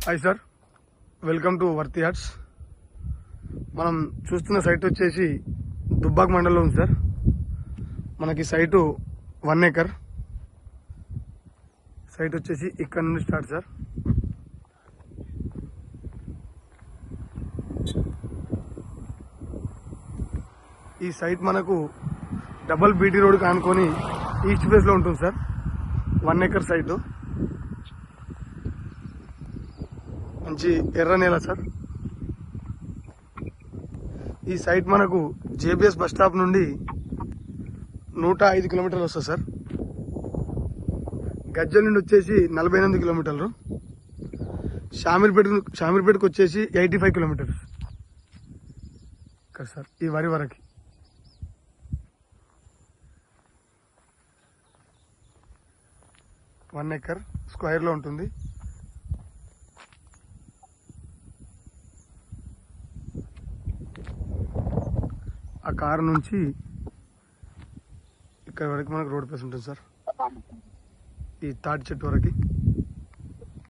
Hi sir, welcome to Worthy Arts. మనం చూస్తున్న site వచ్చేసి దుబ్బాక్ మండలంలో ఉంది సార్. మనకి సైటు 1 ఎకర్ సైట్ వచ్చేసి ఇక్కడ నుండి స్టార్ట్ సార్. ఈ సైట్ మనకు డబల్ బీటీ రోడ్ కానుకొని ఈస్ట్ ఫేస్ లో ఉంటుంది సార్. 1 ఎకర్ సైటు, మంచి ఎర్ర నేల సార్. ఈ సైట్ మనకు జేబీఎస్ బస్ స్టాప్ నుండి 105 కిలోమీటర్లు వస్తుంది సార్. గజ్జల్ నుండి వచ్చేసి 48 కిలోమీటర్లు. షామీర్పేటకు వచ్చేసి 85 కిలోమీటర్స్ కదా సార్. ఈ వరి వరకు 1 ఎకర్ స్క్వేర్ లో ఉంటుంది. ఆ కారు నుంచి ఇక్కడ వరకు మనకు రోడ్ ప్లేస్ ఉంటుంది సార్. ఈ తాటి చెట్టు వరకు